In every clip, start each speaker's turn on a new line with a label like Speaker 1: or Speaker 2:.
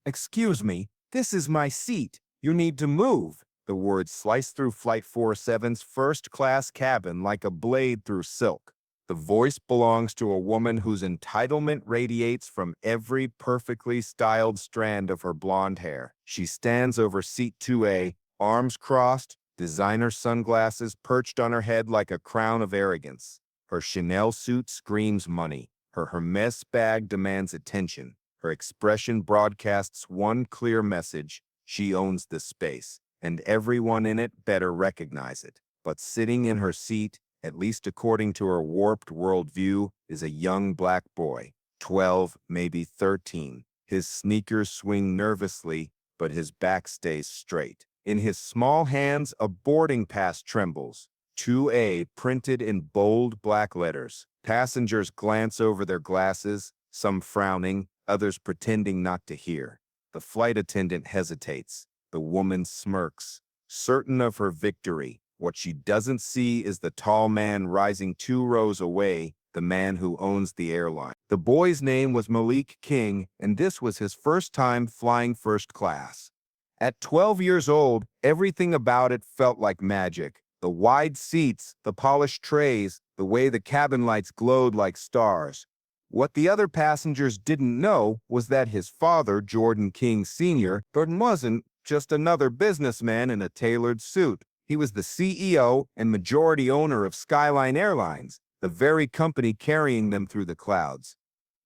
Speaker 1: "Excuse me, this is my seat. You need to move." The words sliced through Flight 47's first-class cabin like a blade through silk. The voice belongs to a woman whose entitlement radiates from every perfectly styled strand of her blonde hair. She stands over seat 2A, arms crossed, designer sunglasses perched on her head like a crown of arrogance. Her Chanel suit screams money. Her Hermes bag demands attention. Her expression broadcasts one clear message: she owns this space, and everyone in it better recognize it. But sitting in her seat, at least according to her warped worldview, is a young black boy, 12, maybe 13. His sneakers swing nervously, but his back stays straight. In his small hands, a boarding pass trembles. 2A printed in bold black letters. Passengers glance over their glasses, some frowning, others pretending not to hear. The flight attendant hesitates. The woman smirks, certain of her victory. What she doesn't see is the tall man rising 2 rows away, the man who owns the airline. The boy's name was Malik King, and this was his first time flying first class. At 12 years old, everything about it felt like magic. The wide seats, the polished trays, the way the cabin lights glowed like stars. What the other passengers didn't know was that his father, Jordan King Sr., wasn't just another businessman in a tailored suit. He was the CEO and majority owner of Skyline Airlines, the very company carrying them through the clouds.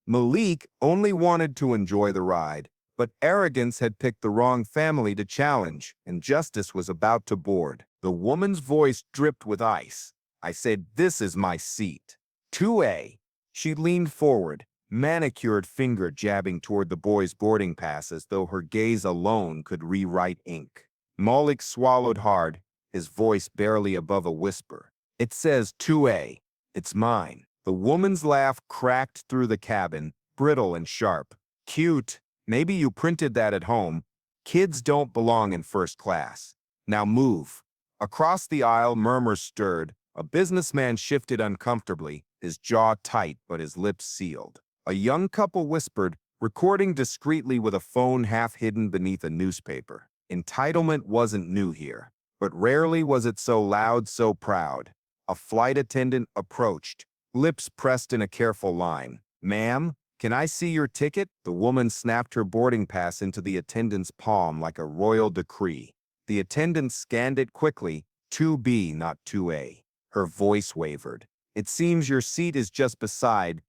Speaker 1: Malik only wanted to enjoy the ride, but arrogance had picked the wrong family to challenge, and justice was about to board. The woman's voice dripped with ice. "I said, this is my seat." 2A. She leaned forward, manicured finger jabbing toward the boy's boarding pass as though her gaze alone could rewrite ink. Malik swallowed hard, his voice barely above a whisper. "It says 2A. It's mine." The woman's laugh cracked through the cabin, brittle and sharp. "Cute. Maybe you printed that at home. Kids don't belong in first class. Now move." Across the aisle, murmurs stirred. A businessman shifted uncomfortably, his jaw tight but his lips sealed. A young couple whispered, recording discreetly with a phone half hidden beneath a newspaper. Entitlement wasn't new here, but rarely was it so loud, so proud. A flight attendant approached, lips pressed in a careful line. "Ma'am, can I see your ticket?" The woman snapped her boarding pass into the attendant's palm like a royal decree. The attendant scanned it quickly, 2B, not 2A. Her voice wavered. "It seems your seat is just beside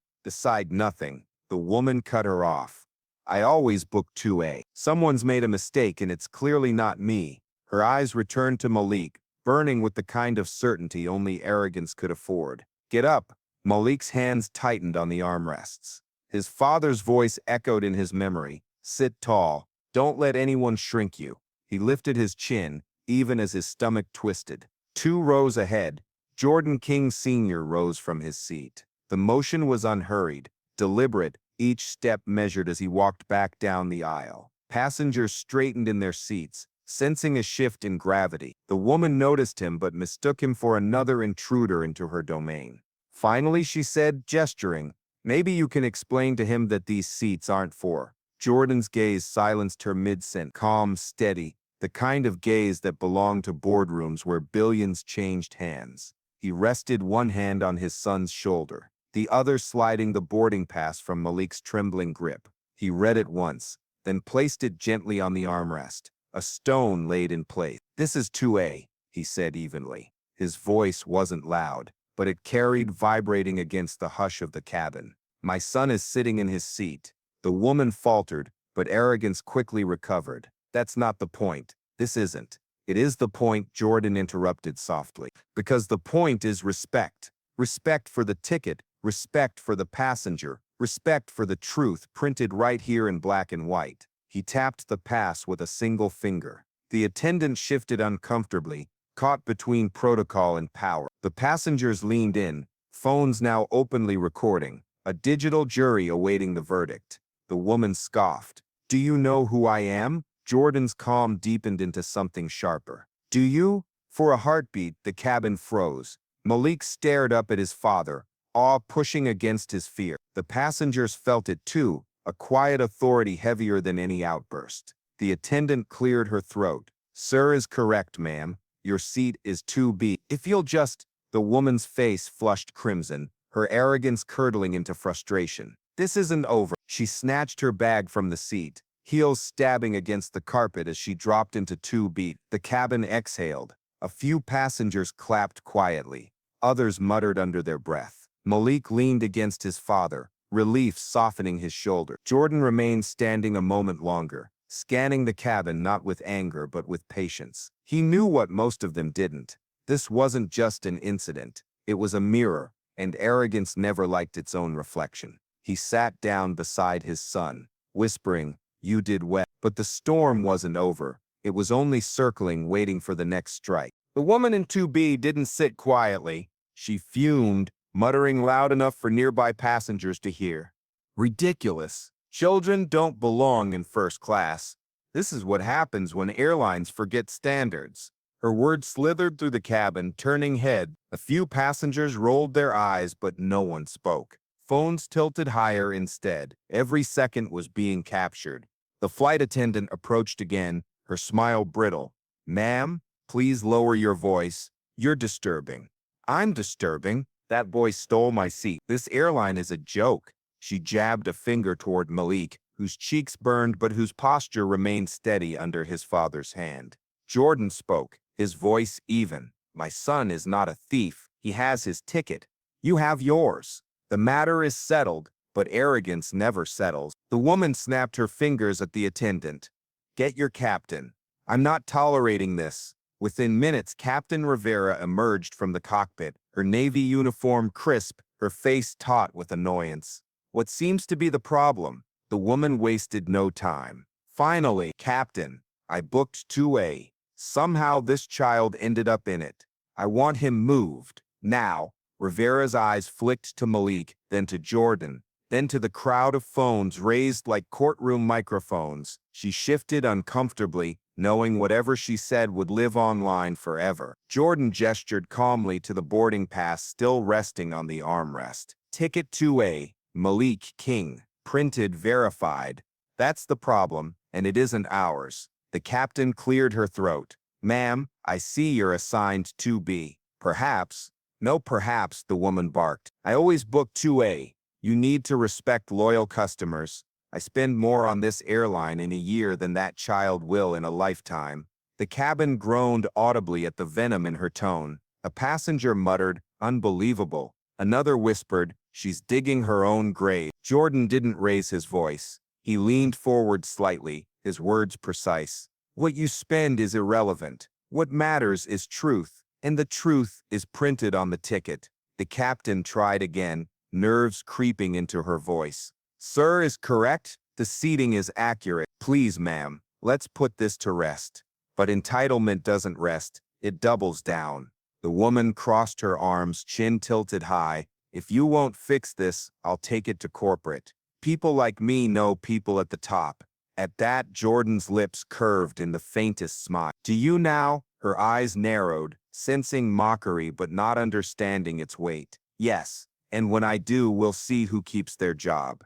Speaker 1: nothing." The woman cut her off. "I always book 2A. Someone's made a mistake and it's clearly not me." Her eyes returned to Malik, burning with the kind of certainty only arrogance could afford. "Get up." Malik's hands tightened on the armrests. His father's voice echoed in his memory. "Sit tall. Don't let anyone shrink you." He lifted his chin, even as his stomach twisted. 2 rows ahead, Jordan King Sr. rose from his seat. The motion was unhurried, deliberate, each step measured as he walked back down the aisle. Passengers straightened in their seats, sensing a shift in gravity. The woman noticed him but mistook him for another intruder into her domain. Finally, she said, gesturing, "Maybe you can explain to him that these seats aren't for." Jordan's gaze silenced her mid-sentence, calm, steady, the kind of gaze that belonged to boardrooms where billions changed hands. He rested one hand on his son's shoulder, the other sliding the boarding pass from Malik's trembling grip. He read it once, then placed it gently on the armrest. A stone laid in place. "This is 2A, he said evenly. His voice wasn't loud, but it carried vibrating against the hush of the cabin. "My son is sitting in his seat." The woman faltered, but arrogance quickly recovered. "That's not the point. This isn't." "It is the point," Jordan interrupted softly. "Because the point is respect. Respect for the ticket, respect for the passenger, respect for the truth printed right here in black and white." He tapped the pass with a single finger. The attendant shifted uncomfortably, caught between protocol and power. The passengers leaned in, phones now openly recording, a digital jury awaiting the verdict. The woman scoffed. "Do you know who I am?" Jordan's calm deepened into something sharper. "Do you?" For a heartbeat, the cabin froze. Malik stared up at his father, awe pushing against his fear. The passengers felt it too, a quiet authority heavier than any outburst. The attendant cleared her throat. "Sir is correct, ma'am. Your seat is 2B. If you'll just—" The woman's face flushed crimson, her arrogance curdling into frustration. "This isn't over." She snatched her bag from the seat, heels stabbing against the carpet as she dropped into 2B. The cabin exhaled. A few passengers clapped quietly. Others muttered under their breath. Malik leaned against his father, relief softening his shoulder. Jordan remained standing a moment longer, scanning the cabin not with anger but with patience. He knew what most of them didn't. This wasn't just an incident. It was a mirror, and arrogance never liked its own reflection. He sat down beside his son, whispering, "You did well." But the storm wasn't over. It was only circling, waiting for the next strike. The woman in 2B didn't sit quietly. She fumed, muttering loud enough for nearby passengers to hear. "Ridiculous. Children don't belong in first class. This is what happens when airlines forget standards." Her words slithered through the cabin, turning head. A few passengers rolled their eyes, but no one spoke. Phones tilted higher instead. Every second was being captured. The flight attendant approached again, her smile brittle. "Ma'am, please lower your voice. You're disturbing." "I'm disturbing? That boy stole my seat. This airline is a joke." She jabbed a finger toward Malik, whose cheeks burned but whose posture remained steady under his father's hand. Jordan spoke, his voice even. "My son is not a thief. He has his ticket. You have yours. The matter is settled, but arrogance never settles." The woman snapped her fingers at the attendant. "Get your captain. I'm not tolerating this." Within minutes, Captain Rivera emerged from the cockpit, her Navy uniform crisp, her face taut with annoyance. "What seems to be the problem?" The woman wasted no time. "Finally, Captain, I booked 2A. Somehow this child ended up in it. I want him moved. Now." Rivera's eyes flicked to Malik, then to Jordan, then to the crowd of phones raised like courtroom microphones. She shifted uncomfortably, knowing whatever she said would live online forever. Jordan gestured calmly to the boarding pass still resting on the armrest. "Ticket 2A, Malik King, printed verified. That's the problem, and it isn't ours." The captain cleared her throat. "Ma'am, I see you're assigned 2B. Perhaps—" "No perhaps," the woman barked. "I always book 2A. You need to respect loyal customers. I spend more on this airline in a year than that child will in a lifetime." The cabin groaned audibly at the venom in her tone. A passenger muttered, "Unbelievable." Another whispered, "She's digging her own grave." Jordan didn't raise his voice. He leaned forward slightly, his words precise. "What you spend is irrelevant. What matters is truth, and the truth is printed on the ticket." The captain tried again, nerves creeping into her voice. "Sir is correct. The seating is accurate. Please, ma'am, let's put this to rest." But entitlement doesn't rest. It doubles down. The woman crossed her arms, chin tilted high. "If you won't fix this, I'll take it to corporate. People like me know people at the top." At that, Jordan's lips curved in the faintest smile. "Do you now?" Her eyes narrowed, sensing mockery but not understanding its weight. "Yes, and when I do, we'll see who keeps their job."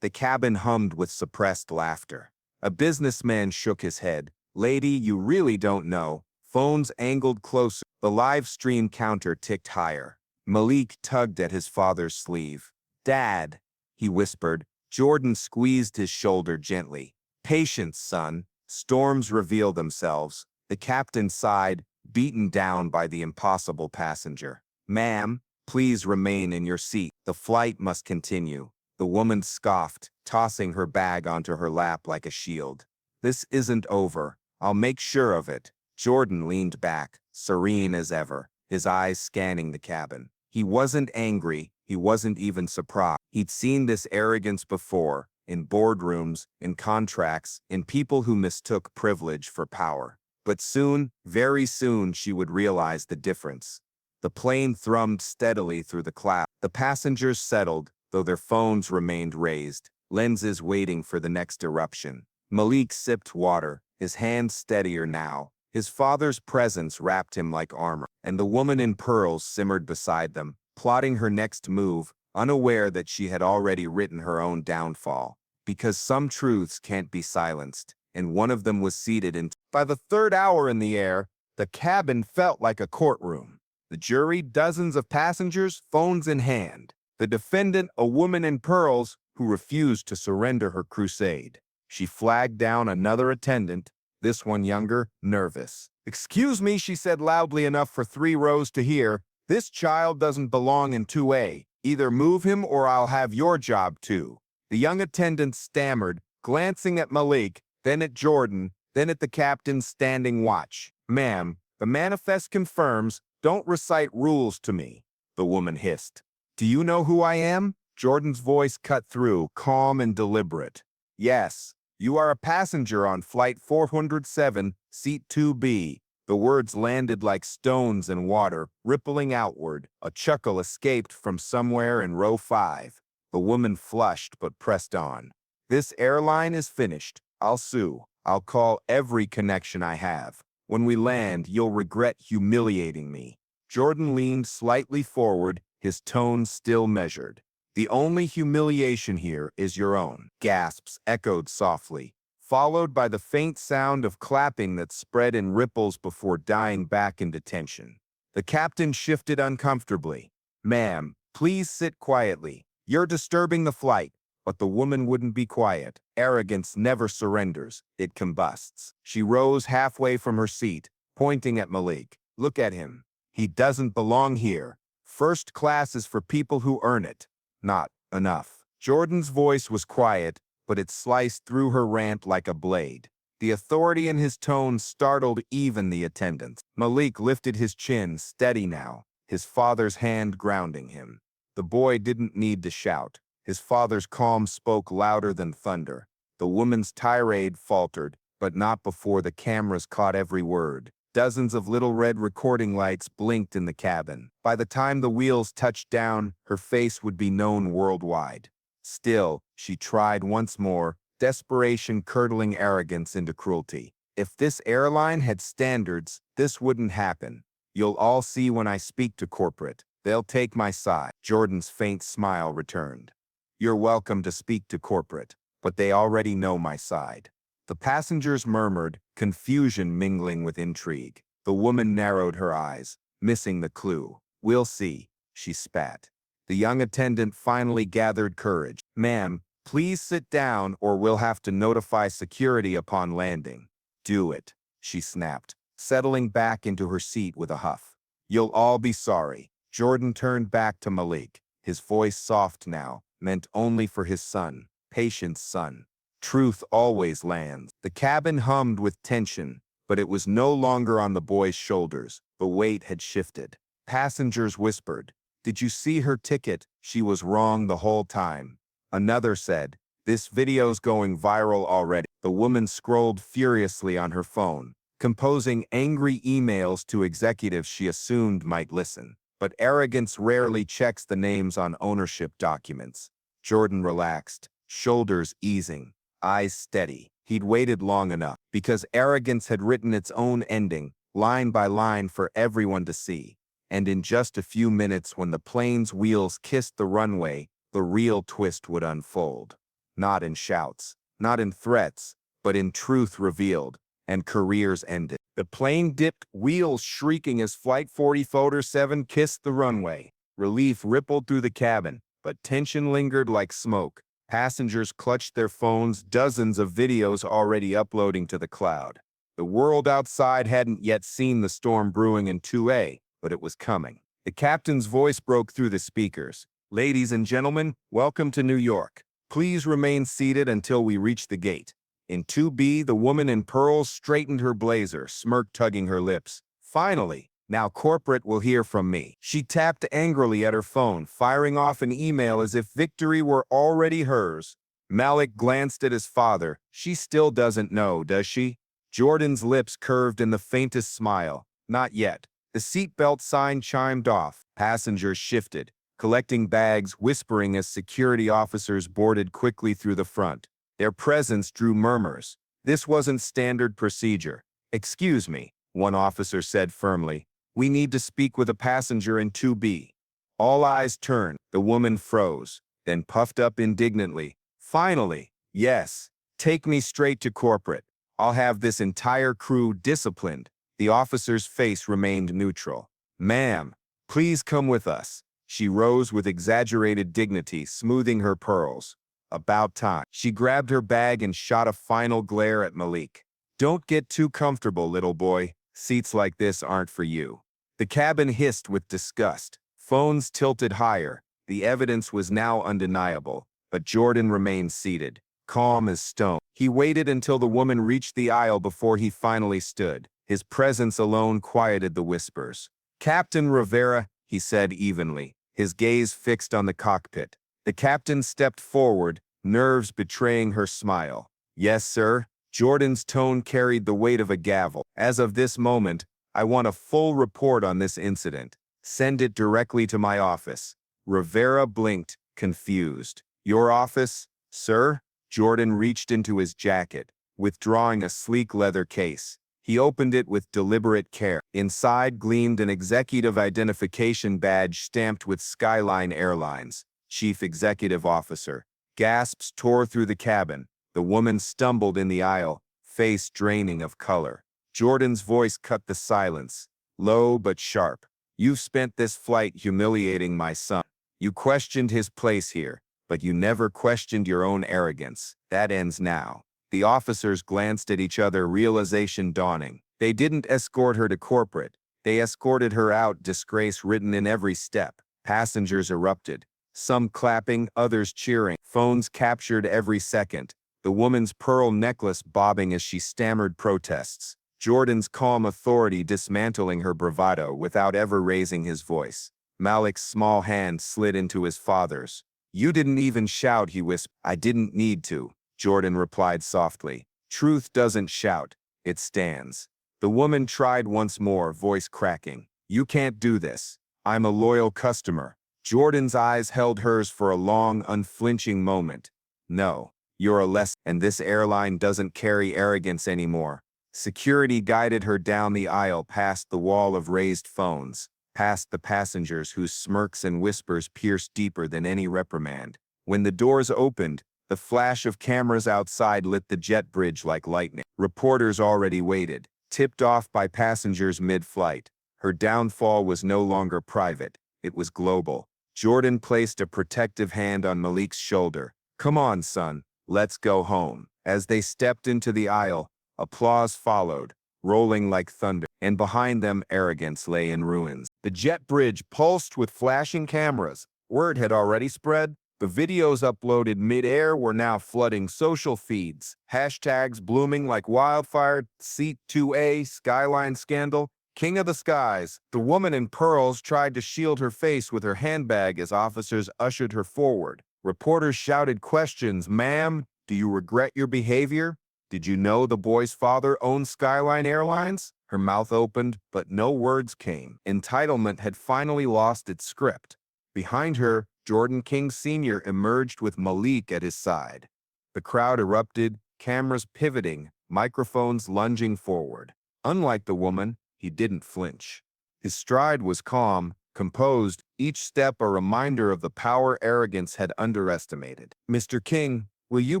Speaker 1: The cabin hummed with suppressed laughter. A businessman shook his head. "Lady, you really don't know." Phones angled closer. The live stream counter ticked higher. Malik tugged at his father's sleeve. "Dad," he whispered. Jordan squeezed his shoulder gently. "Patience, son. Storms reveal themselves." The captain sighed, beaten down by the impossible passenger. "Ma'am, please remain in your seat. The flight must continue." The woman scoffed, tossing her bag onto her lap like a shield. "This isn't over. I'll make sure of it." Jordan leaned back, serene as ever, his eyes scanning the cabin. He wasn't angry. He wasn't even surprised. He'd seen this arrogance before, in boardrooms, in contracts, in people who mistook privilege for power. But soon, very soon, she would realize the difference. The plane thrummed steadily through the cloud. The passengers settled, though their phones remained raised, lenses waiting for the next eruption. Malik sipped water, his hands steadier now. His father's presence wrapped him like armor, and the woman in pearls simmered beside them, plotting her next move, unaware that she had already written her own downfall. because some truths can't be silenced, and one of them was seated in. By the third hour in the air, the cabin felt like a courtroom. The jury, dozens of passengers, phones in hand. The defendant, a woman in pearls, who refused to surrender her crusade. She flagged down another attendant, this one younger, nervous. "Excuse me," she said loudly enough for 3 rows to hear. "This child doesn't belong in 2A. Either move him or I'll have your job too." The young attendant stammered, glancing at Malik, then at Jordan, then at the captain standing watch. "Ma'am, the manifest confirms, don't recite rules to me," the woman hissed. "Do you know who I am?" Jordan's voice cut through, calm and deliberate. "Yes, you are a passenger on Flight 407, Seat 2B. The words landed like stones in water, rippling outward. A chuckle escaped from somewhere in row 5. The woman flushed but pressed on. "This airline is finished. I'll sue. I'll call every connection I have. When we land, you'll regret humiliating me." Jordan leaned slightly forward, his tone still measured. "The only humiliation here is your own." Gasps echoed softly, followed by the faint sound of clapping that spread in ripples before dying back into tension. The captain shifted uncomfortably. "Ma'am, please sit quietly. You're disturbing the flight." But the woman wouldn't be quiet. Arrogance never surrenders. It combusts. She rose halfway from her seat, pointing at Malik. "Look at him. He doesn't belong here. First class is for people who earn it. Not enough." Jordan's voice was quiet, but it sliced through her rant like a blade. The authority in his tone startled even the attendants. Malik lifted his chin, steady now, his father's hand grounding him. The boy didn't need to shout. His father's calm spoke louder than thunder. The woman's tirade faltered, but not before the cameras caught every word. Dozens of little red recording lights blinked in the cabin. By the time the wheels touched down, her face would be known worldwide. Still, she tried once more, desperation curdling arrogance into cruelty. "If this airline had standards, this wouldn't happen. You'll all see when I speak to corporate. They'll take my side." Jordan's faint smile returned. "You're welcome to speak to corporate, but they already know my side." The passengers murmured, confusion mingling with intrigue. The woman narrowed her eyes, missing the clue. "We'll see," she spat. The young attendant finally gathered courage. "Ma'am, please sit down or we'll have to notify security upon landing." "Do it," she snapped, settling back into her seat with a huff. "You'll all be sorry." Jordan turned back to Malik, his voice soft now, meant only for his son, Patient's son. Truth always lands. The cabin hummed with tension, but it was no longer on the boy's shoulders. The weight had shifted. Passengers whispered, "Did you see her ticket? She was wrong the whole time." Another said, "This video's going viral already." The woman scrolled furiously on her phone, composing angry emails to executives she assumed might listen. But arrogance rarely checks the names on ownership documents. Jordan relaxed, shoulders easing, eyes steady. He'd waited long enough, because arrogance had written its own ending, line by line for everyone to see. And in just a few minutes, when the plane's wheels kissed the runway, the real twist would unfold. Not in shouts, not in threats, but in truth revealed, and careers ended. The plane dipped, wheels shrieking as Flight 407 kissed the runway. Relief rippled through the cabin, but tension lingered like smoke. Passengers clutched their phones, dozens of videos already uploading to the cloud. The world outside hadn't yet seen the storm brewing in 2A, but it was coming. The captain's voice broke through the speakers. "Ladies and gentlemen, welcome to New York. Please remain seated until we reach the gate." In 2B, the woman in pearls straightened her blazer, smirk tugging her lips. "Finally, now corporate will hear from me." She tapped angrily at her phone, firing off an email as if victory were already hers. Malik glanced at his father. "She still doesn't know, does she?" Jordan's lips curved in the faintest smile. "Not yet." The seatbelt sign chimed off. Passengers shifted, collecting bags, whispering as security officers boarded quickly through the front. Their presence drew murmurs. This wasn't standard procedure. "Excuse me," one officer said firmly. "We need to speak with a passenger in 2B." All eyes turned. The woman froze, then puffed up indignantly. "Finally, Yes, take me straight to corporate. I'll have this entire crew disciplined. The officer's face remained neutral. Ma'am, please come with us. She rose with exaggerated dignity, smoothing her pearls. About time. She grabbed her bag and shot a final glare at Malik. Don't get too comfortable, little boy. Seats like this aren't for you. The cabin hissed with disgust. Phones tilted higher. The evidence was now undeniable, but Jordan remained seated, calm as stone. He waited until the woman reached the aisle before he finally stood. His presence alone quieted the whispers. Captain Rivera, he said evenly, his gaze fixed on the cockpit. The captain stepped forward, nerves betraying her smile. Yes, sir. Jordan's tone carried the weight of a gavel. As of this moment, I want a full report on this incident. Send it directly to my office. Rivera blinked, confused. Your office, sir? Jordan reached into his jacket, withdrawing a sleek leather case. He opened it with deliberate care. Inside gleamed an executive identification badge stamped with Skyline Airlines, Chief Executive Officer. Gasps tore through the cabin. The woman stumbled in the aisle, face draining of color. Jordan's voice cut the silence, low but sharp. You've spent this flight humiliating my son. You questioned his place here, but you never questioned your own arrogance. That ends now. The officers glanced at each other, realization dawning. They didn't escort her to corporate. They escorted her out, disgrace written in every step. Passengers erupted, some clapping, others cheering. Phones captured every second, the woman's pearl necklace bobbing as she stammered protests. Jordan's calm authority dismantling her bravado without ever raising his voice. Malik's small hand slid into his father's. You didn't even shout, he whispered. I didn't need to, Jordan replied softly. Truth doesn't shout, it stands. The woman tried once more, voice cracking. You can't do this. I'm a loyal customer. Jordan's eyes held hers for a long, unflinching moment. No, you're a less, and this airline doesn't carry arrogance anymore. Security guided her down the aisle past the wall of raised phones, past the passengers whose smirks and whispers pierced deeper than any reprimand. When the doors opened, the flash of cameras outside lit the jet bridge like lightning. Reporters already waited, tipped off by passengers mid-flight. Her downfall was no longer private, it was global. Jordan placed a protective hand on Malik's shoulder. Come on, son, let's go home. As they stepped into the aisle, applause followed, rolling like thunder, and behind them arrogance lay in ruins. The jet bridge pulsed with flashing cameras. Word had already spread. The videos uploaded mid-air were now flooding social feeds. Hashtags blooming like wildfire. Seat 2A, Skyline Scandal, King of the Skies. The woman in pearls tried to shield her face with her handbag as officers ushered her forward. Reporters shouted questions. Ma'am, do you regret your behavior? Did you know the boy's father owned Skyline Airlines? Her mouth opened, but no words came. Entitlement had finally lost its script. Behind her, Jordan King Sr. emerged with Malik at his side. The crowd erupted, cameras pivoting, microphones lunging forward. Unlike the woman, he didn't flinch. His stride was calm, composed, each step a reminder of the power arrogance had underestimated. Mr. King, will you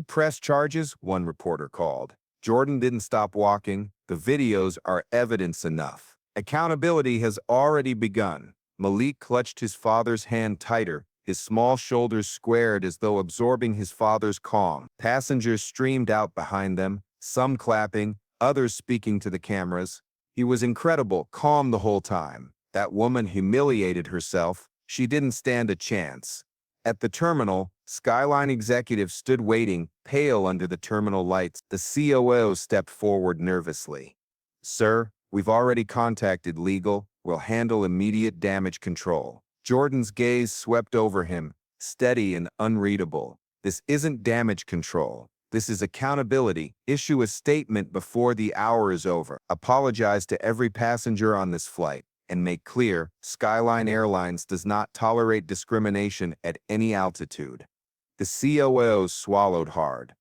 Speaker 1: press charges? One reporter called. Jordan didn't stop walking. The videos are evidence enough. Accountability has already begun. Malik clutched his father's hand tighter, his small shoulders squared as though absorbing his father's calm. Passengers streamed out behind them, some clapping, others speaking to the cameras. He was incredible, calm the whole time. That woman humiliated herself. She didn't stand a chance. At the terminal, Skyline executives stood waiting, pale under the terminal lights. The COO stepped forward nervously. Sir, we've already contacted legal. We'll handle immediate damage control. Jordan's gaze swept over him, steady and unreadable. This isn't damage control. This is accountability. Issue a statement before the hour is over. Apologize to every passenger on this flight. And make clear, Skyline Airlines does not tolerate discrimination at any altitude. The COO swallowed hard.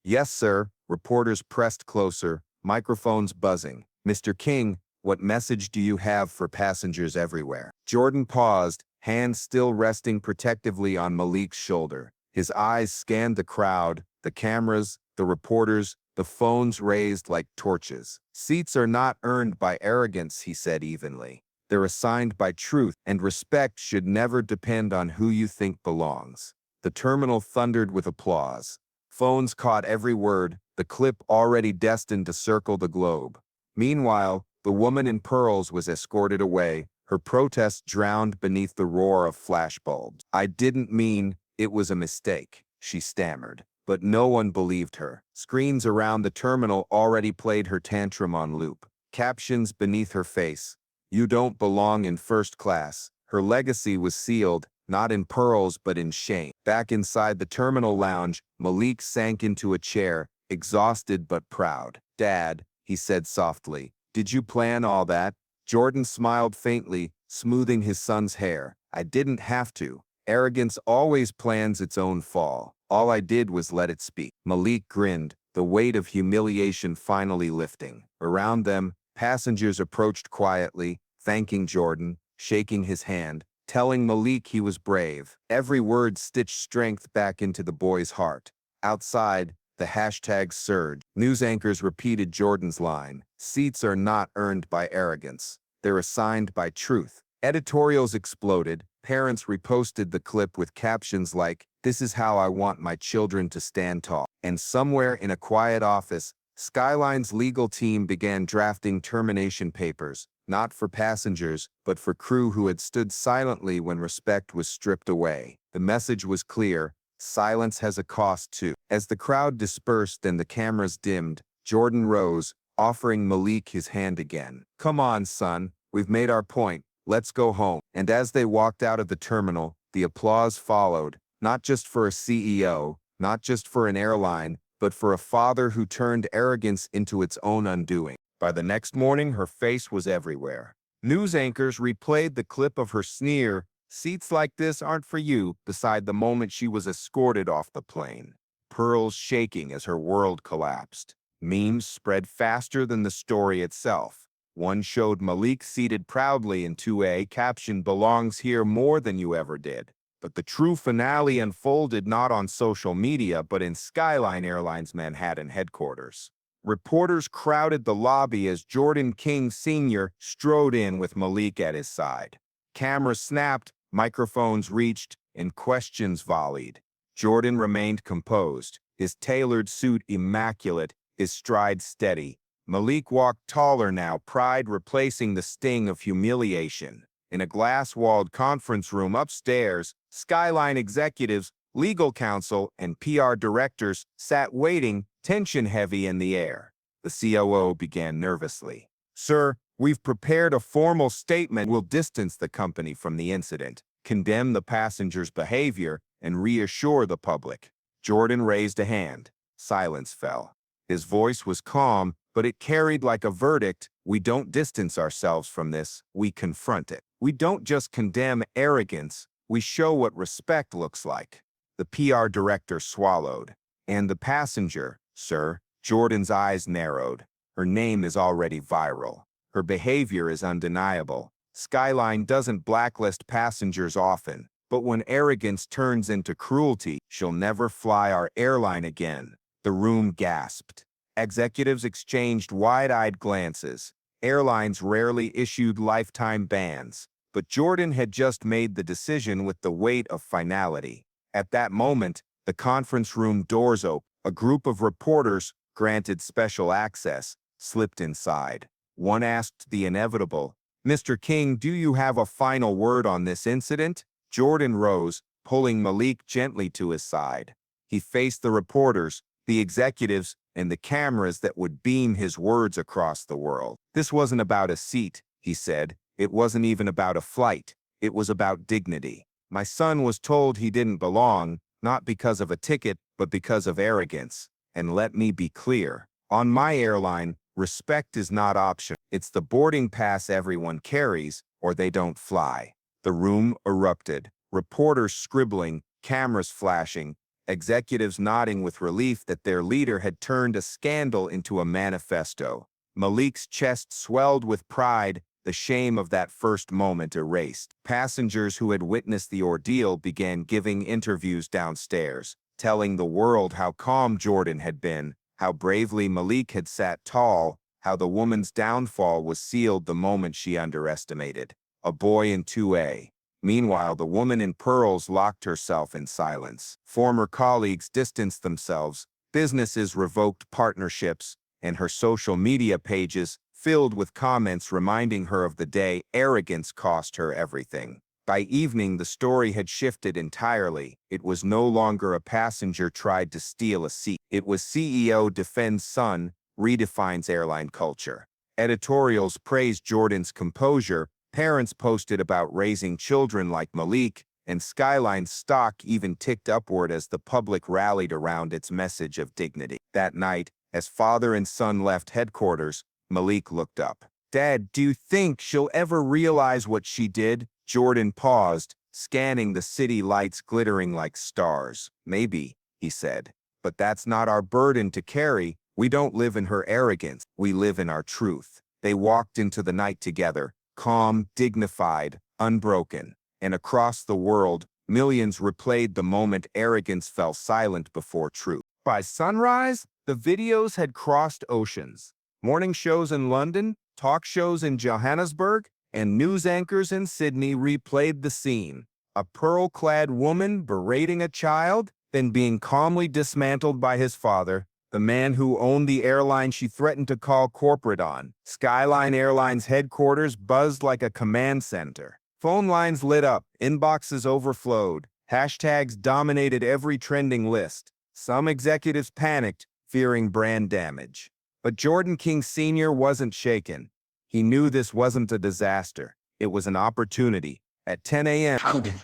Speaker 1: Yes, sir. Reporters pressed closer, microphones buzzing. Mr. King, what message do you have for passengers everywhere? Jordan paused, hands still resting protectively on Malik's shoulder. His eyes scanned the crowd, The cameras, the reporters, the phones raised like torches. Seats are not earned by arrogance, he said evenly. They're assigned by truth, and respect should never depend on who you think belongs. The terminal thundered with applause. Phones caught every word, the clip already destined to circle the globe. Meanwhile, the woman in pearls was escorted away, her protest drowned beneath the roar of flashbulbs. "I didn't mean, it was a mistake," she stammered. But no one believed her. Screens around the terminal already played her tantrum on loop. Captions beneath her face. "You don't belong in first class." Her legacy was sealed, not in pearls but in shame. Back inside the terminal lounge, Malik sank into a chair, exhausted but proud. "Dad," he said softly, "did you plan all that?" Jordan smiled faintly, smoothing his son's hair. "I didn't have to. Arrogance always plans its own fall. All I did was let it speak." Malik grinned, the weight of humiliation finally lifting. Around them, passengers approached quietly, thanking Jordan, shaking his hand, telling Malik he was brave. Every word stitched strength back into the boy's heart. Outside, the hashtags surged. News anchors repeated Jordan's line, "Seats are not earned by arrogance. They're assigned by truth." Editorials exploded. Parents reposted the clip with captions like, "This is how I want my children to stand tall." And somewhere in a quiet office, Skyline's legal team began drafting termination papers, not for passengers, but for crew who had stood silently when respect was stripped away. The message was clear: silence has a cost too. As the crowd dispersed and the cameras dimmed, Jordan rose, offering Malik his hand again. "Come on, son, we've made our point. Let's go home." And as they walked out of the terminal, the applause followed, not just for a CEO, not just for an airline, but for a father who turned arrogance into its own undoing. By the next morning, her face was everywhere. News anchors replayed the clip of her sneer, "Seats like this aren't for you," beside the moment she was escorted off the plane. Pearls shaking as her world collapsed. Memes spread faster than the story itself. One showed Malik seated proudly in 2A, caption, "Belongs here more than you ever did." But the true finale unfolded not on social media, but in Skyline Airlines Manhattan headquarters. Reporters crowded the lobby as Jordan King Sr. strode in with Malik at his side. Cameras snapped, microphones reached, and questions volleyed. Jordan remained composed, his tailored suit immaculate, his stride steady. Malik walked taller now, pride replacing the sting of humiliation. In a glass-walled conference room upstairs, Skyline executives, legal counsel, and PR directors sat waiting, tension heavy in the air. The COO began nervously. "Sir, we've prepared a formal statement. We'll distance the company from the incident, condemn the passengers' behavior, and reassure the public." Jordan raised a hand. Silence fell. His voice was calm, but it carried like a verdict. "We don't distance ourselves from this, we confront it. We don't just condemn arrogance, we show what respect looks like." The PR director swallowed. "And the passenger, sir?" Jordan's eyes narrowed. "Her name is already viral. Her behavior is undeniable. Skyline doesn't blacklist passengers often, but when arrogance turns into cruelty, she'll never fly our airline again." The room gasped. Executives exchanged wide-eyed glances. Airlines rarely issued lifetime bans, but Jordan had just made the decision with the weight of finality. At that moment, the conference room doors opened. A group of reporters, granted special access, slipped inside. One asked the inevitable, "Mr. King, do you have a final word on this incident?" Jordan rose, pulling Malik gently to his side. He faced the reporters, the executives, and the cameras that would beam his words across the world. "This wasn't about a seat," he said. "It wasn't even about a flight. It was about dignity. My son was told he didn't belong, not because of a ticket, but because of arrogance. And let me be clear. On my airline, respect is not optional. It's the boarding pass everyone carries, or they don't fly." The room erupted. Reporters scribbling, cameras flashing, executives nodding with relief that their leader had turned a scandal into a manifesto. Malik's chest swelled with pride, the shame of that first moment erased. Passengers who had witnessed the ordeal began giving interviews downstairs. telling the world how calm Jordan had been, how bravely Malik had sat tall, how the woman's downfall was sealed the moment she underestimated a boy in 2A. Meanwhile, the woman in pearls locked herself in silence. Former colleagues distanced themselves, businesses revoked partnerships, and her social media pages filled with comments reminding her of the day arrogance cost her everything. By evening, the story had shifted entirely. It was no longer a passenger tried to steal a seat. It was CEO defends son, redefines airline culture. Editorials praised Jordan's composure, parents posted about raising children like Malik, and Skyline's stock even ticked upward as the public rallied around its message of dignity. That night, as father and son left headquarters, Malik looked up. "Dad, do you think she'll ever realize what she did?" Jordan paused, scanning the city lights glittering like stars. "Maybe," he said. "But that's not our burden to carry. We don't live in her arrogance. We live in our truth." They walked into the night together, calm, dignified, unbroken. And across the world, millions replayed the moment arrogance fell silent before truth. By sunrise, the videos had crossed oceans. Morning shows in London, talk shows in Johannesburg, and news anchors in Sydney replayed the scene. A pearl-clad woman berating a child, then being calmly dismantled by his father, the man who owned the airline she threatened to call corporate on. Skyline Airlines headquarters buzzed like a command center. Phone lines lit up, inboxes overflowed, hashtags dominated every trending list. Some executives panicked, fearing brand damage. But Jordan King Sr. wasn't shaken. He knew this wasn't a disaster. It was an opportunity. At 10 a.m.,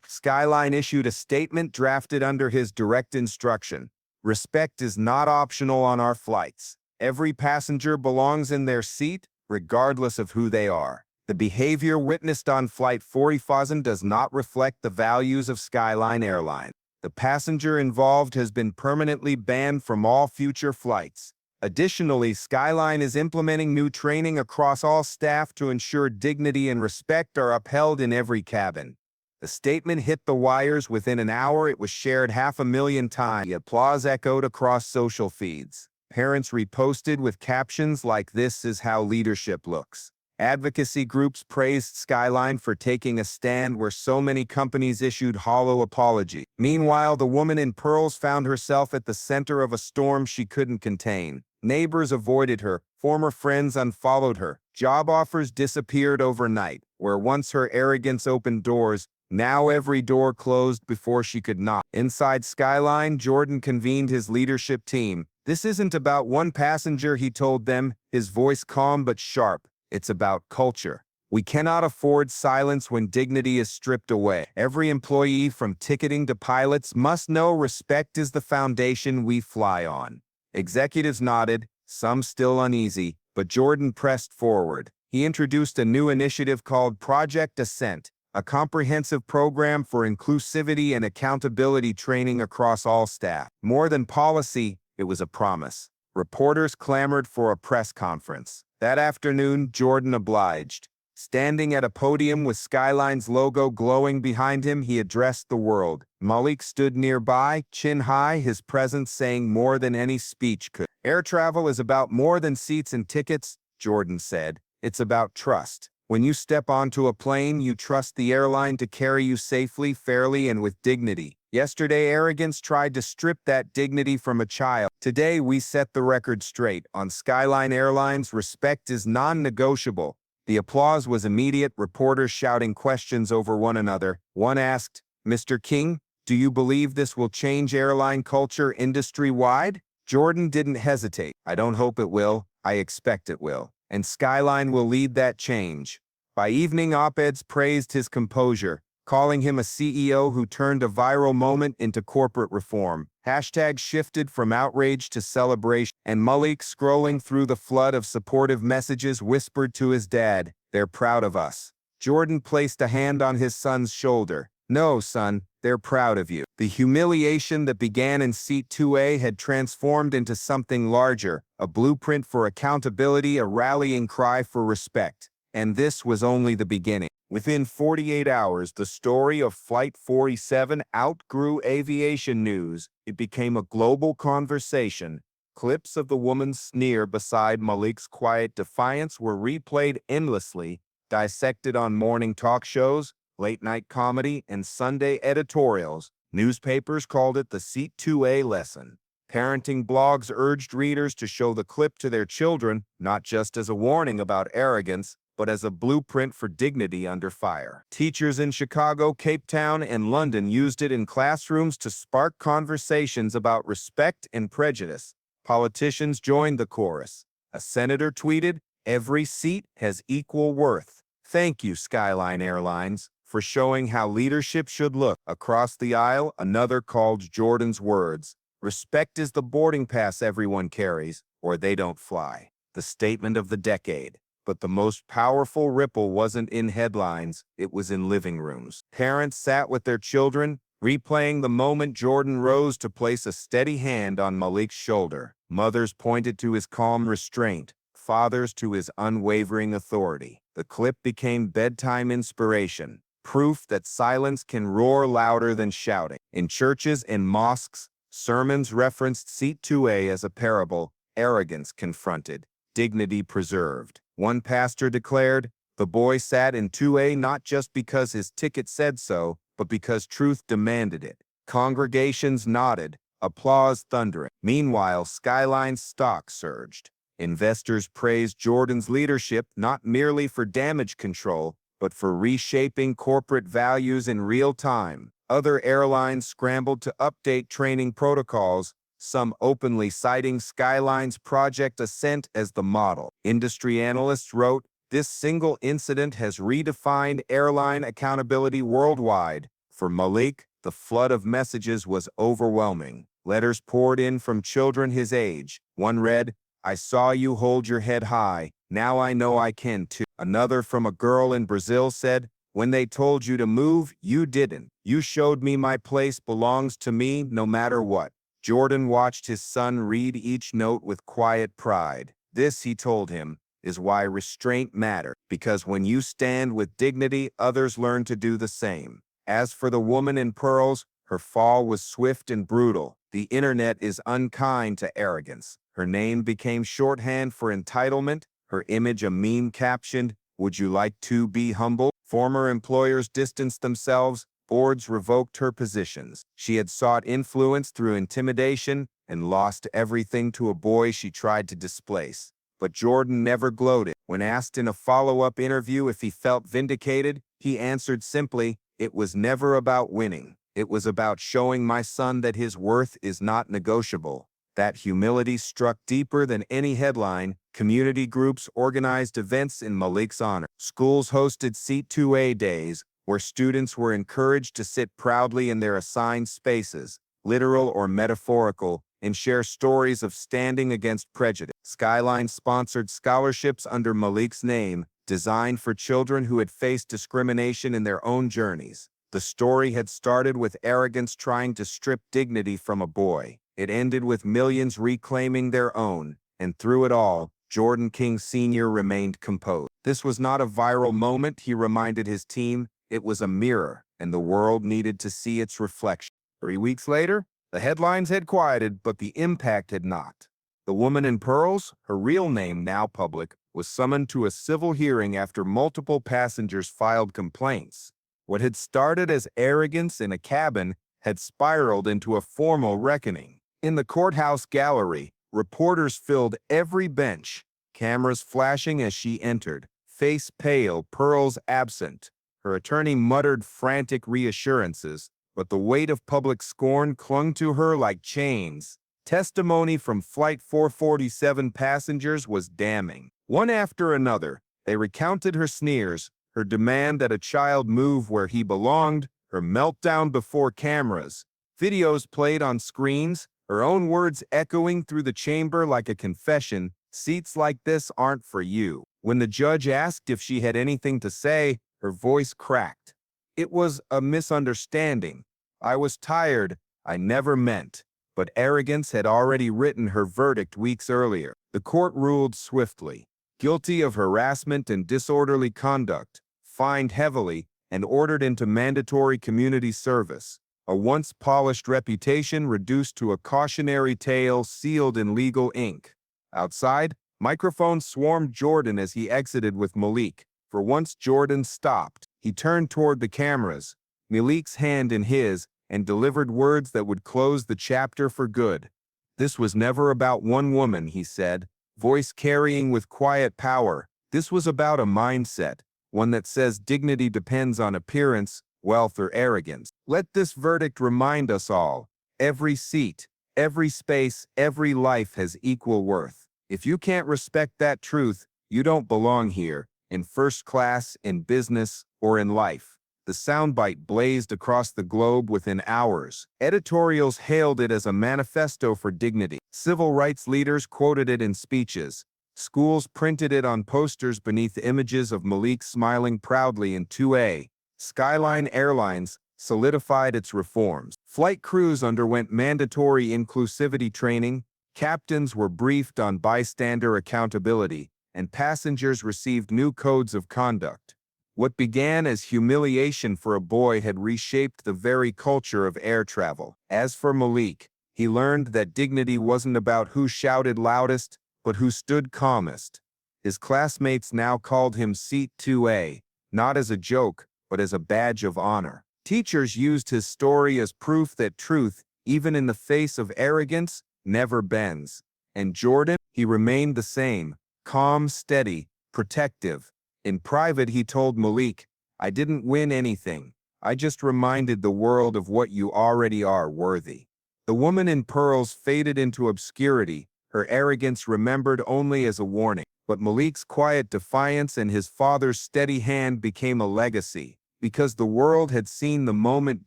Speaker 1: Skyline issued a statement drafted under his direct instruction. "Respect is not optional on our flights. Every passenger belongs in their seat, regardless of who they are. The behavior witnessed on Flight 40,000 does not reflect the values of Skyline Airline. The passenger involved has been permanently banned from all future flights. Additionally, Skyline is implementing new training across all staff to ensure dignity and respect are upheld in every cabin." The statement hit the wires within an hour. It was shared 500,000 times. The applause echoed across social feeds. Parents reposted with captions like "This is how leadership looks." Advocacy groups praised Skyline for taking a stand where so many companies issued hollow apologies. Meanwhile, the woman in pearls found herself at the center of a storm she couldn't contain. Neighbors avoided her, former friends unfollowed her, job offers disappeared overnight. Where once her arrogance opened doors, now every door closed before she could knock. Inside Skyline, Jordan convened his leadership team. "This isn't about one passenger," he told them, his voice calm but sharp. "It's about culture. We cannot afford silence when dignity is stripped away. Every employee, from ticketing to pilots, must know respect is the foundation we fly on." Executives nodded, some still uneasy, but Jordan pressed forward. He introduced a new initiative called Project Ascent, a comprehensive program for inclusivity and accountability training across all staff. More than policy, it was a promise. Reporters clamored for a press conference. That afternoon, Jordan obliged. Standing at a podium with Skyline's logo glowing behind him, he addressed the world. Malik stood nearby, chin high, his presence saying more than any speech could. "Air travel is about more than seats and tickets," Jordan said. "It's about trust. When you step onto a plane, you trust the airline to carry you safely, fairly, and with dignity. Yesterday, arrogance tried to strip that dignity from a child. Today, we set the record straight. On Skyline Airlines, respect is non-negotiable." The applause was immediate, reporters shouting questions over one another. One asked, "Mr. King, do you believe this will change airline culture industry-wide?" Jordan didn't hesitate. "I don't hope it will. I expect it will. And Skyline will lead that change." By evening, op-eds praised his composure, calling him a CEO who turned a viral moment into corporate reform. Hashtags shifted from outrage to celebration, and Malik, scrolling through the flood of supportive messages, whispered to his dad, "They're proud of us." Jordan placed a hand on his son's shoulder. "No, son, they're proud of you." The humiliation that began in Seat 2A had transformed into something larger, a blueprint for accountability, a rallying cry for respect. And this was only the beginning. Within 48 hours, the story of Flight 47 outgrew aviation news. It became a global conversation. Clips of the woman's sneer beside Malik's quiet defiance were replayed endlessly, dissected on morning talk shows, late-night comedy, and Sunday editorials. Newspapers called it the Seat 2A lesson. Parenting blogs urged readers to show the clip to their children, not just as a warning about arrogance, but as a blueprint for dignity under fire. Teachers in Chicago, Cape Town, and London used it in classrooms to spark conversations about respect and prejudice. Politicians joined the chorus. A senator tweeted, "Every seat has equal worth." Thank you, Skyline Airlines, for showing how leadership should look. Across the aisle, another called Jordan's words, "Respect is the boarding pass everyone carries, or they don't fly." The statement of the decade. But the most powerful ripple wasn't in headlines, it was in living rooms. Parents sat with their children, replaying the moment Jordan rose to place a steady hand on Malik's shoulder. Mothers pointed to his calm restraint, fathers to his unwavering authority. The clip became bedtime inspiration, proof that silence can roar louder than shouting. In churches and mosques, sermons referenced Seat 2A as a parable, arrogance confronted, dignity preserved. One pastor declared, "The boy sat in 2A not just because his ticket said so, but because truth demanded it." Congregations nodded, applause thundering. Meanwhile, Skyline's stock surged. Investors praised Jordan's leadership not merely for damage control, but for reshaping corporate values in real time. Other airlines scrambled to update training protocols, some openly citing Skyline's Project Ascent as the model. Industry analysts wrote, "This single incident has redefined airline accountability worldwide." For Malik, the flood of messages was overwhelming. Letters poured in from children his age. One read, "I saw you hold your head high. Now I know I can too." Another from a girl in Brazil said, "When they told you to move, you didn't. You showed me my place belongs to me no matter what." Jordan watched his son read each note with quiet pride. This, he told him, is why restraint matters, because when you stand with dignity, others learn to do the same. As for the woman in pearls, her fall was swift and brutal. The internet is unkind to arrogance. Her name became shorthand for entitlement, her image a meme captioned, "Would you like to be humble?" Former employers distanced themselves, boards revoked her positions. She had sought influence through intimidation and lost everything to a boy she tried to displace. But Jordan never gloated. When asked in a follow-up interview if he felt vindicated, he answered simply, "It was never about winning. It was about showing my son that his worth is not negotiable." That humility struck deeper than any headline. Community groups organized events in Malik's honor. Schools hosted Seat 2A days, where students were encouraged to sit proudly in their assigned spaces, literal or metaphorical, and share stories of standing against prejudice. Skyline sponsored scholarships under Malik's name, designed for children who had faced discrimination in their own journeys. The story had started with arrogance trying to strip dignity from a boy. It ended with millions reclaiming their own, and through it all, Jordan King Sr. remained composed. This was not a viral moment, he reminded his team. It was a mirror, and the world needed to see its reflection. 3 weeks later, the headlines had quieted, but the impact had not. The woman in pearls, her real name now public, was summoned to a civil hearing after multiple passengers filed complaints. What had started as arrogance in a cabin had spiraled into a formal reckoning. In the courthouse gallery, reporters filled every bench, cameras flashing as she entered, face pale, pearls absent. Her attorney muttered frantic reassurances, but the weight of public scorn clung to her like chains. Testimony from Flight 447 passengers was damning. One after another, they recounted her sneers, her demand that a child move where he belonged, her meltdown before cameras. Videos played on screens, her own words echoing through the chamber like a confession, "Seats like this aren't for you." When the judge asked if she had anything to say, her voice cracked. "It was a misunderstanding. I was tired. I never meant." But arrogance had already written her verdict weeks earlier. The court ruled swiftly. Guilty of harassment and disorderly conduct, fined heavily, and ordered into mandatory community service. a once polished reputation reduced to a cautionary tale sealed in legal ink. Outside, microphones swarmed Jordan as he exited with Malik. For once Jordan stopped. He turned toward the cameras, Malik's hand in his, and delivered words that would close the chapter for good. This was never about one woman, he said, voice carrying with quiet power. This was about a mindset, one that says dignity depends on appearance, wealth, or arrogance. Let this verdict remind us all, every seat, every space, every life has equal worth. If you can't respect that truth, you don't belong here, in first class, in business, or in life. The soundbite blazed across the globe within hours. Editorials hailed it as a manifesto for dignity. Civil rights leaders quoted it in speeches. Schools printed it on posters beneath images of Malik smiling proudly in 2A. Skyline Airlines solidified its reforms. Flight crews underwent mandatory inclusivity training, captains were briefed on bystander accountability, and passengers received new codes of conduct. What began as humiliation for a boy had reshaped the very culture of air travel. As for Malik, he learned that dignity wasn't about who shouted loudest, but who stood calmest. His classmates now called him Seat 2A, not as a joke, but as a badge of honor. Teachers used his story as proof that truth, even in the face of arrogance, never bends. And Jordan, he remained the same, calm, steady, protective. In private, he told Malik, I didn't win anything. I just reminded the world of what you already are worthy. The woman in pearls faded into obscurity, her arrogance remembered only as a warning. But Malik's quiet defiance and his father's steady hand became a legacy, because the world had seen the moment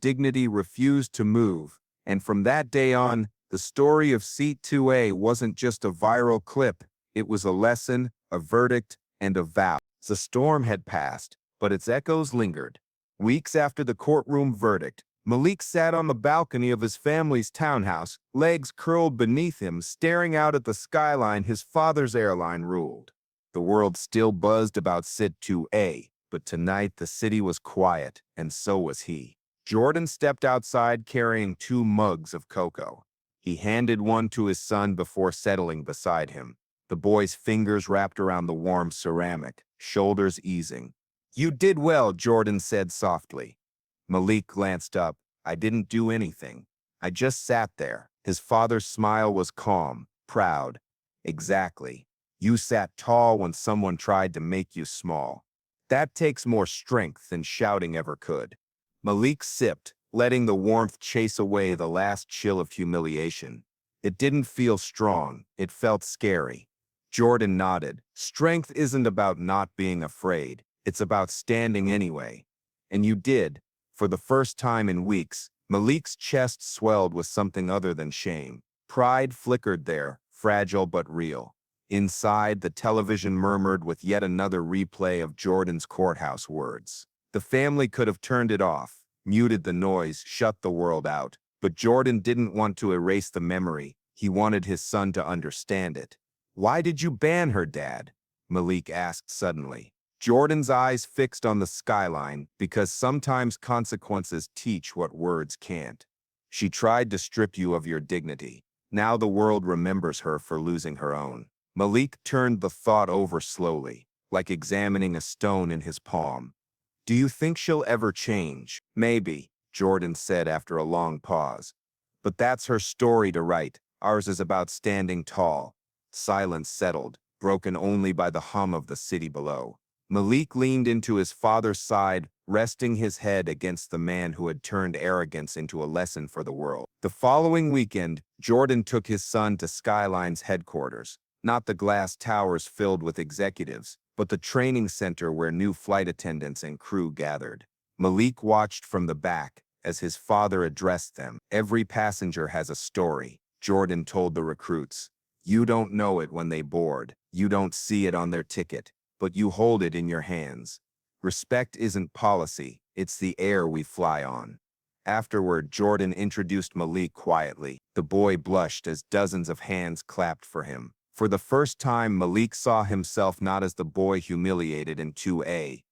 Speaker 1: dignity refused to move. And from that day on, the story of Seat 2A wasn't just a viral clip, it was a lesson, a verdict, and a vow. The storm had passed, but its echoes lingered. Weeks after the courtroom verdict, Malik sat on the balcony of his family's townhouse, legs curled beneath him, staring out at the skyline his father's airline ruled. The world still buzzed about Sit 2A, but tonight the city was quiet, and so was he. Jordan stepped outside carrying 2 mugs of cocoa. He handed one to his son before settling beside him. The boy's fingers wrapped around the warm ceramic, shoulders easing. You did well, Jordan said softly. Malik glanced up. I didn't do anything. I just sat there. His father's smile was calm, proud. Exactly. You sat tall when someone tried to make you small. That takes more strength than shouting ever could. Malik sipped, letting the warmth chase away the last chill of humiliation. It didn't feel strong. It felt scary. Jordan nodded. Strength isn't about not being afraid. It's about standing anyway. And you did. For the first time in weeks, Malik's chest swelled with something other than shame. Pride flickered there, fragile but real. Inside, the television murmured with yet another replay of Jordan's courthouse words. The family could have turned it off, muted the noise, shut the world out. But Jordan didn't want to erase the memory. He wanted his son to understand it. Why did you ban her, Dad? Malik asked suddenly. Jordan's eyes fixed on the skyline, because sometimes consequences teach what words can't. She tried to strip you of your dignity. Now the world remembers her for losing her own. Malik turned the thought over slowly, like examining a stone in his palm. Do you think she'll ever change? Maybe, Jordan said after a long pause. But that's her story to write. Ours is about standing tall. Silence settled, broken only by the hum of the city below. Malik leaned into his father's side, resting his head against the man who had turned arrogance into a lesson for the world. The following weekend, Jordan took his son to Skyline's headquarters, not the glass towers filled with executives, but the training center where new flight attendants and crew gathered. Malik watched from the back as his father addressed them. Every passenger has a story, Jordan told the recruits. You don't know it when they board. You don't see it on their ticket, but you hold it in your hands. Respect isn't policy, it's the air we fly on. Afterward, Jordan introduced Malik quietly. The boy blushed as dozens of hands clapped for him. For the first time, Malik saw himself not as the boy humiliated in 2A,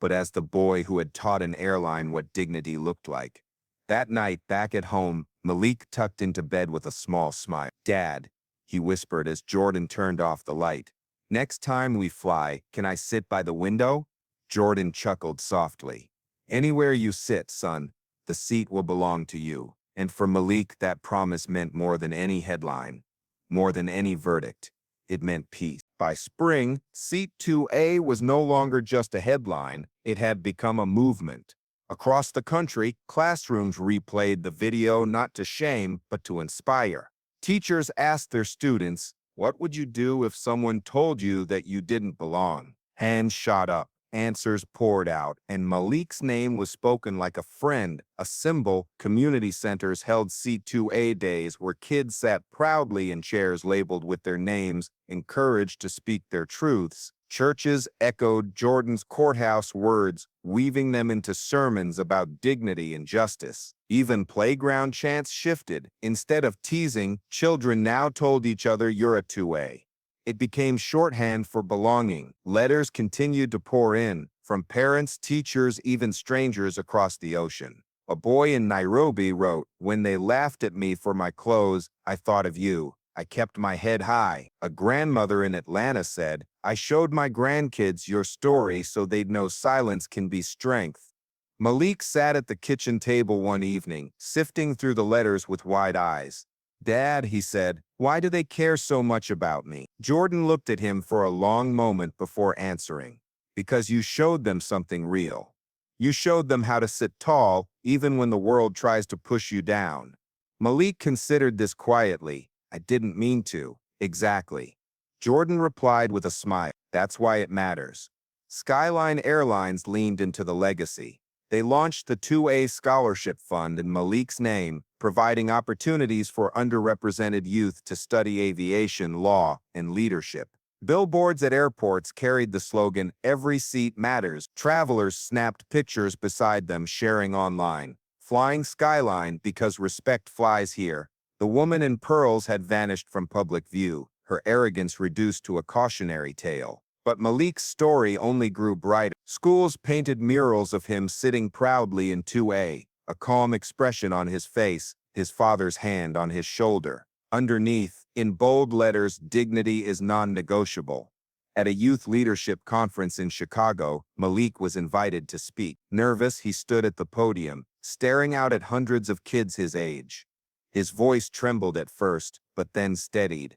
Speaker 1: but as the boy who had taught an airline what dignity looked like. That night, back at home, Malik tucked into bed with a small smile. "Dad," he whispered as Jordan turned off the light. "Next time we fly, can I sit by the window?" Jordan chuckled softly. "Anywhere you sit, son, the seat will belong to you." And for Malik, that promise meant more than any headline, more than any verdict. It meant peace. By spring, Seat 2A was no longer just a headline. It had become a movement. Across the country, classrooms replayed the video not to shame, but to inspire. Teachers asked their students, "What would you do if someone told you that you didn't belong?" Hands shot up. Answers poured out, and Malik's name was spoken like a friend, a symbol. Community centers held C2A days where kids sat proudly in chairs labeled with their names, encouraged to speak their truths. Churches echoed Jordan's courthouse words, weaving them into sermons about dignity and justice. Even playground chants shifted. Instead of teasing, children now told each other, "You're a 2A." It became shorthand for belonging. Letters continued to pour in, from parents, teachers, even strangers across the ocean. A boy in Nairobi wrote, "When they laughed at me for my clothes, I thought of you. I kept my head high." A grandmother in Atlanta said, "I showed my grandkids your story so they'd know silence can be strength." Malik sat at the kitchen table one evening, sifting through the letters with wide eyes. "Dad," he said, "why do they care so much about me?" Jordan looked at him for a long moment before answering. "Because you showed them something real. You showed them how to sit tall, even when the world tries to push you down." Malik considered this quietly. "I didn't mean to." "Exactly." Jordan replied with a smile. "That's why it matters." Skyline Airlines leaned into the legacy. They launched the 2A Scholarship Fund in Malik's name, providing opportunities for underrepresented youth to study aviation, law, and leadership. Billboards at airports carried the slogan, "Every seat matters." Travelers snapped pictures beside them, sharing online. "Flying Skyline because respect flies here." The woman in pearls had vanished from public view, her arrogance reduced to a cautionary tale. But Malik's story only grew brighter. Schools painted murals of him sitting proudly in 2A, a calm expression on his face, his father's hand on his shoulder. Underneath, in bold letters, "Dignity is non-negotiable." At a youth leadership conference in Chicago, Malik was invited to speak. Nervous, he stood at the podium, staring out at hundreds of kids his age. His voice trembled at first, but then steadied.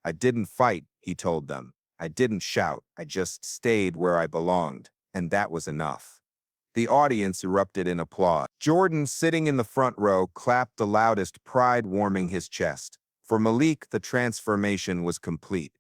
Speaker 1: "I didn't fight," he told them. "I didn't shout. I just stayed where I belonged, and that was enough." The audience erupted in applause. Jordan, sitting in the front row, clapped the loudest, pride warming his chest. For Malik, the transformation was complete.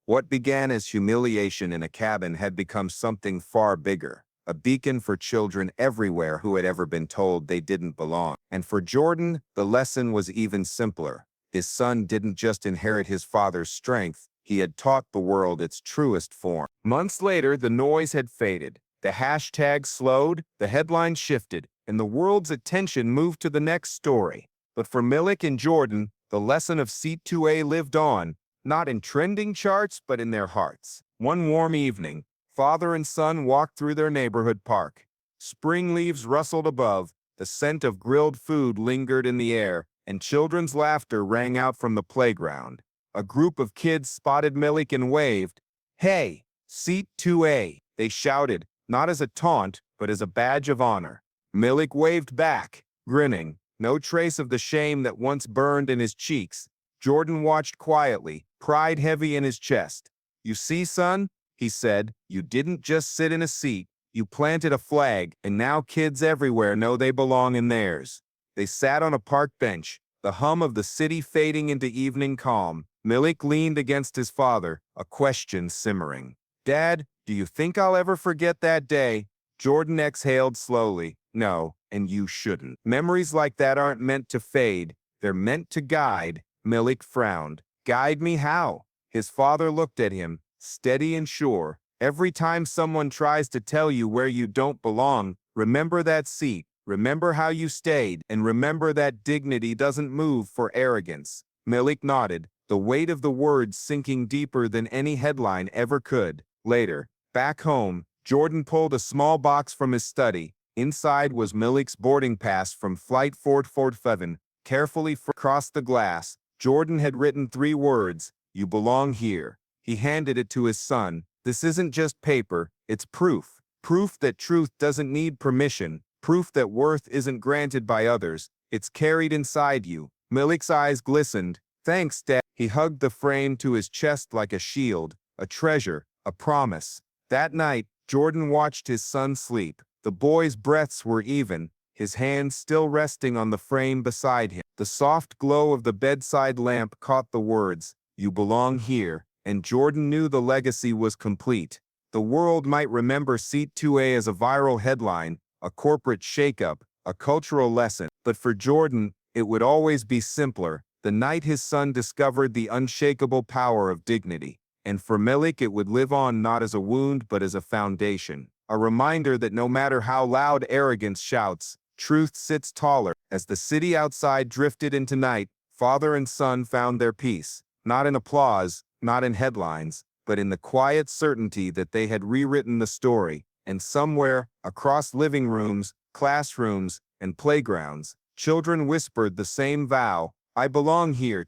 Speaker 1: What began as humiliation in a cabin had become something far bigger, a beacon for children everywhere who had ever been told they didn't belong. And for Jordan, the lesson was even simpler. His son didn't just inherit his father's strength, he had taught the world its truest form. Months later, the noise had faded. The hashtag slowed, the headline shifted, and the world's attention moved to the next story. But for Malik and Jordan, the lesson of Seat 2A lived on, not in trending charts, but in their hearts. One warm evening, father and son walked through their neighborhood park. Spring leaves rustled above, the scent of grilled food lingered in the air, and children's laughter rang out from the playground. A group of kids spotted Malik and waved. "Hey, Seat 2A," they shouted, not as a taunt, but as a badge of honor. Malik waved back, grinning, no trace of the shame that once burned in his cheeks. Jordan watched quietly, pride heavy in his chest. "You see, son," he said, "you didn't just sit in a seat. You planted a flag, and now kids everywhere know they belong in theirs." They sat on a park bench, the hum of the city fading into evening calm. Malik leaned against his father, a question simmering. "Dad, do you think I'll ever forget that day?" Jordan exhaled slowly. "No, and you shouldn't. Memories like that aren't meant to fade. They're meant to guide." Malik frowned. "Guide me how?" His father looked at him, steady and sure. "Every time someone tries to tell you where you don't belong, remember that seat, remember how you stayed, and remember that dignity doesn't move for arrogance." Malik nodded, the weight of the words sinking deeper than any headline ever could. Later, back home, Jordan pulled a small box from his study. Inside was Milik's boarding pass from Flight 447, carefully across the glass. Jordan had written 3 words, "You belong here." He handed it to his son. "This isn't just paper, it's proof. Proof that truth doesn't need permission, proof that worth isn't granted by others, it's carried inside you." Milik's eyes glistened. "Thanks, Dad." He hugged the frame to his chest like a shield, a treasure, a promise. That night, Jordan watched his son sleep. The boy's breaths were even, his hands still resting on the frame beside him. The soft glow of the bedside lamp caught the words, "You belong here," and Jordan knew the legacy was complete. The world might remember Seat 2A as a viral headline, a corporate shakeup, a cultural lesson, but for Jordan, it would always be simpler, the night his son discovered the unshakable power of dignity. And for Milik, it would live on not as a wound but as a foundation, a reminder that no matter how loud arrogance shouts, truth sits taller. As the city outside drifted into night, father and son found their peace, not in applause, not in headlines, but in the quiet certainty that they had rewritten the story, and somewhere, across living rooms, classrooms, and playgrounds, children whispered the same vow, "I belong here."